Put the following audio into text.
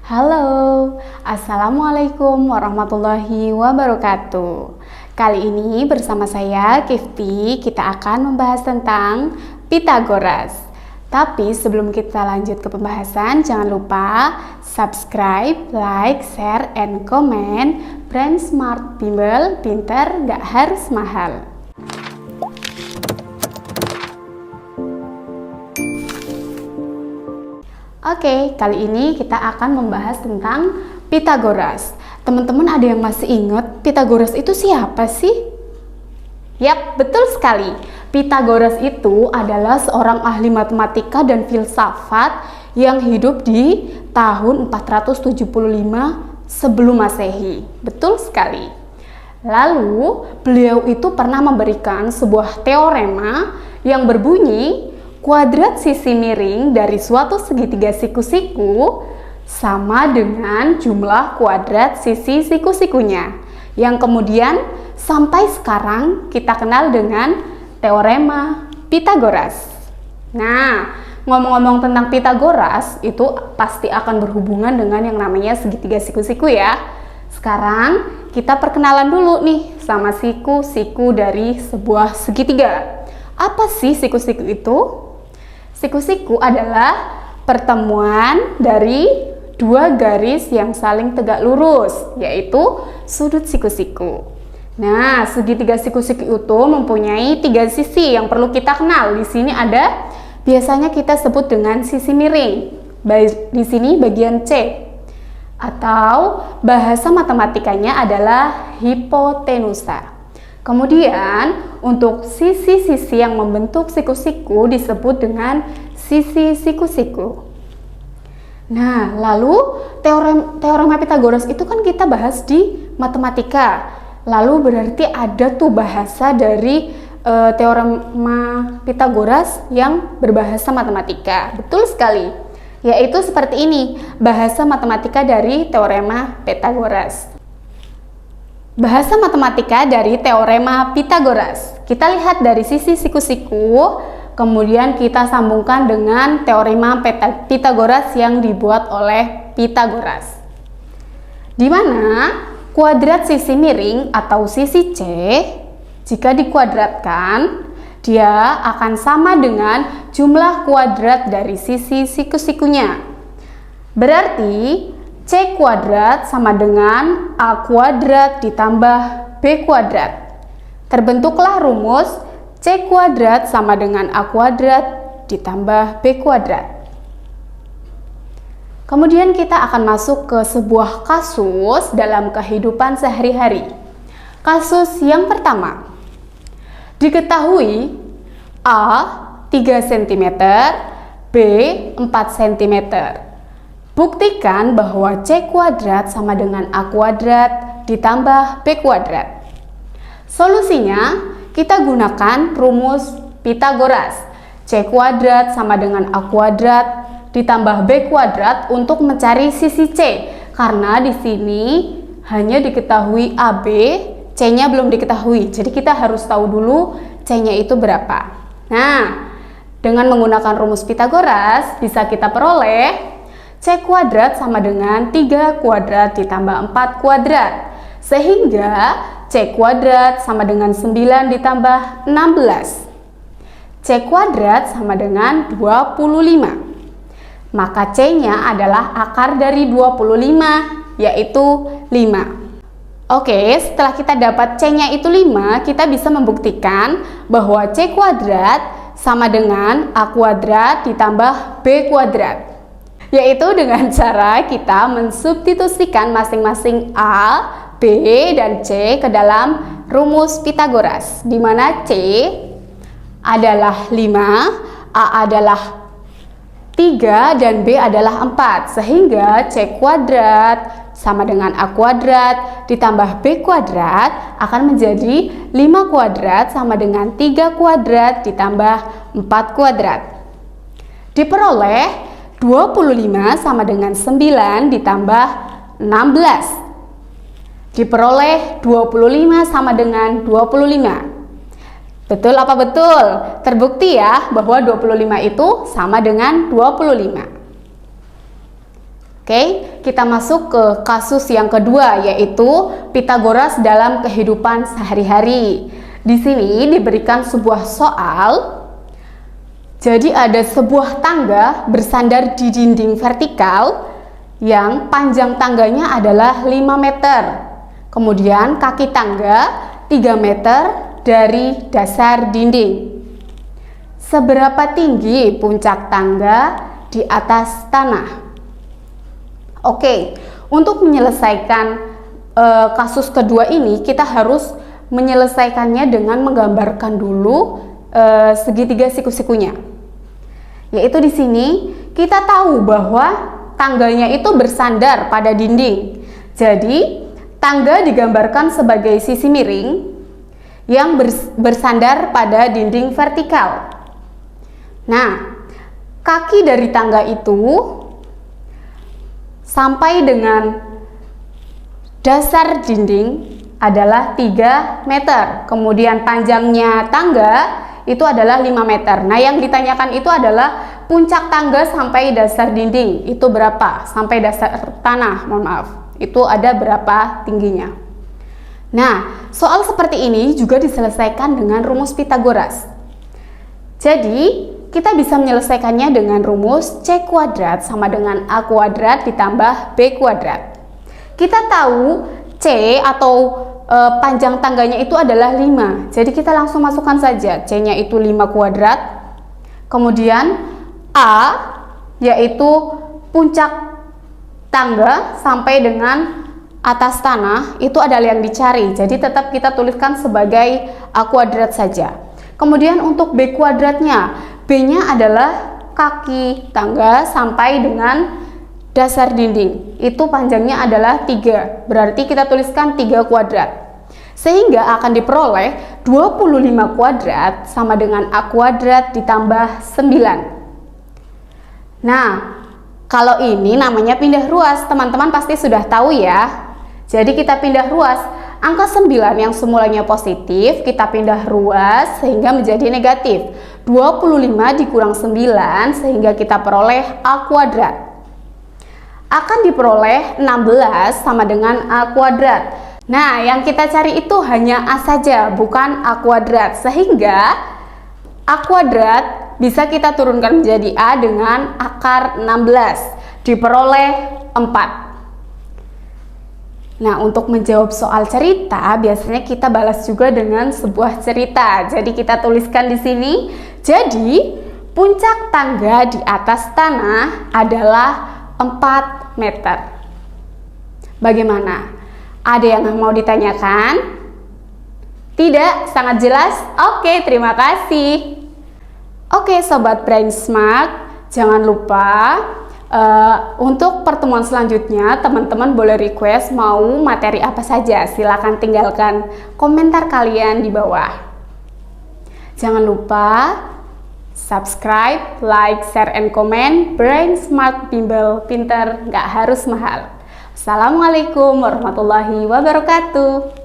Halo, Assalamualaikum warahmatullahi wabarakatuh. Kali ini bersama saya, Kifty, kita akan membahas tentang Pythagoras. Tapi sebelum kita lanjut ke pembahasan, jangan lupa subscribe, like, share, and comment. Brand Smart Bimbel, pinter gak harus mahal. Oke, kali ini kita akan membahas tentang Pythagoras. Teman-teman ada yang masih ingat Pythagoras itu siapa sih? Yap, betul sekali. Pythagoras itu adalah seorang ahli matematika dan filsafat yang hidup di tahun 475 sebelum Masehi. Betul sekali. Lalu, beliau itu pernah memberikan sebuah teorema yang berbunyi kuadrat sisi miring dari suatu segitiga siku-siku sama dengan jumlah kuadrat sisi siku-sikunya, yang kemudian sampai sekarang kita kenal dengan teorema Pythagoras. Nah, ngomong-ngomong tentang Pythagoras itu pasti akan berhubungan dengan yang namanya segitiga siku-siku ya. Sekarang kita perkenalan dulu nih sama siku-siku dari sebuah segitiga. Apa sih siku-siku itu? Siku-siku adalah pertemuan dari dua garis yang saling tegak lurus, yaitu sudut siku-siku. Nah, segitiga siku-siku itu mempunyai tiga sisi yang perlu kita kenal. Di sini ada, biasanya kita sebut dengan sisi miring. Di sini bagian C. Atau bahasa matematikanya adalah hipotenusa. Kemudian, untuk sisi-sisi yang membentuk siku-siku disebut dengan sisi siku-siku. Nah, lalu teorema Pythagoras itu kan kita bahas di matematika. Lalu berarti ada tuh bahasa dari teorema Pythagoras yang berbahasa matematika. Betul sekali. Yaitu seperti ini, bahasa matematika dari teorema Pythagoras. Bahasa matematika dari teorema Pythagoras. Kita lihat dari sisi siku-siku, kemudian kita sambungkan dengan teorema Pythagoras yang dibuat oleh Pythagoras. Di mana kuadrat sisi miring atau sisi C, jika dikuadratkan, dia akan sama dengan jumlah kuadrat dari sisi siku-sikunya. Berarti C kuadrat sama dengan A kuadrat ditambah B kuadrat. Terbentuklah rumus C kuadrat sama dengan A kuadrat ditambah B kuadrat. Kemudian kita akan masuk ke sebuah kasus dalam kehidupan sehari-hari. Kasus yang pertama. Diketahui A 3 cm, B 4 cm. Buktikan bahwa C kuadrat sama dengan A kuadrat ditambah B kuadrat. Solusinya, kita gunakan rumus Pythagoras. C kuadrat sama dengan A kuadrat ditambah B kuadrat untuk mencari sisi C. Karena di sini hanya diketahui AB, C-nya belum diketahui. Jadi kita harus tahu dulu C-nya itu berapa. Nah, dengan menggunakan rumus Pythagoras bisa kita peroleh C kuadrat sama dengan 3 kuadrat ditambah 4 kuadrat. Sehingga C kuadrat sama dengan 9 ditambah 16. C kuadrat sama dengan 25. Maka C-nya adalah akar dari 25, yaitu 5. Oke, setelah kita dapat C-nya itu 5, kita bisa membuktikan bahwa C kuadrat sama dengan A kuadrat ditambah B kuadrat. Yaitu dengan cara kita mensubstitusikan masing-masing A, B, dan C ke dalam rumus Pythagoras, di mana C adalah 5, A adalah 3, dan B adalah 4. Sehingga C kuadrat sama dengan A kuadrat ditambah B kuadrat akan menjadi 5 kuadrat sama dengan 3 kuadrat ditambah 4 kuadrat. Diperoleh 25 sama dengan 9 ditambah 16. Diperoleh 25 sama dengan 25. Betul apa betul? Terbukti ya bahwa 25 itu sama dengan 25. Oke, kita masuk ke kasus yang kedua, yaitu Pitagoras dalam kehidupan sehari-hari. Di sini diberikan sebuah soal. Jadi ada sebuah tangga bersandar di dinding vertikal yang panjang tangganya adalah 5 meter. Kemudian kaki tangga 3 meter dari dasar dinding. Seberapa tinggi puncak tangga di atas tanah? Oke, untuk menyelesaikan kasus kedua ini, kita harus menyelesaikannya dengan menggambarkan dulu segitiga siku-sikunya. Yaitu di sini kita tahu bahwa tangganya itu bersandar pada dinding. Jadi, tangga digambarkan sebagai sisi miring yang bersandar pada dinding vertikal. Nah, kaki dari tangga itu sampai dengan dasar dinding adalah 3 meter. Kemudian panjangnya tangga itu adalah 5 meter. Nah, yang ditanyakan itu adalah puncak tangga sampai dasar dinding. Itu berapa? Sampai dasar tanah, mohon maaf. Itu ada berapa tingginya. Nah, soal seperti ini juga diselesaikan dengan rumus Pitagoras. Jadi, kita bisa menyelesaikannya dengan rumus C kuadrat sama dengan A kuadrat ditambah B kuadrat. Kita tahu C atau panjang tangganya itu adalah 5. Jadi kita langsung masukkan saja. C-nya itu 5 kuadrat. Kemudian A yaitu puncak tangga sampai dengan atas tanah itu adalah yang dicari. Jadi tetap kita tuliskan sebagai A kuadrat saja. Kemudian untuk B kuadratnya, B-nya adalah kaki tangga sampai dengan dasar dinding. Itu panjangnya adalah 3. Berarti kita tuliskan 3 kuadrat. Sehingga akan diperoleh 25 kuadrat sama dengan A kuadrat ditambah 9. Nah, kalau ini namanya pindah ruas. Teman-teman pasti sudah tahu ya. Jadi kita pindah ruas. Angka 9 yang semulanya positif, kita pindah ruas sehingga menjadi negatif. 25 dikurang 9 sehingga kita peroleh A kuadrat. Akan diperoleh 16 sama dengan A kuadrat. Nah, yang kita cari itu hanya A saja, bukan A kuadrat. Sehingga A kuadrat bisa kita turunkan menjadi A dengan akar 16. Diperoleh 4. Nah, untuk menjawab soal cerita, biasanya kita balas juga dengan sebuah cerita. Jadi kita tuliskan di sini. Jadi, puncak tangga di atas tanah adalah 4 meter. Bagaimana? Ada yang mau ditanyakan? Tidak? Sangat jelas? Oke, terima kasih. Oke, Sobat Brain Smart, jangan lupa untuk pertemuan selanjutnya, teman-teman boleh request mau materi apa saja. Silakan tinggalkan komentar kalian di bawah. Jangan lupa subscribe, like, share, and comment. Brain Smart Bimbel, pinter nggak harus mahal. Assalamualaikum warahmatullahi wabarakatuh.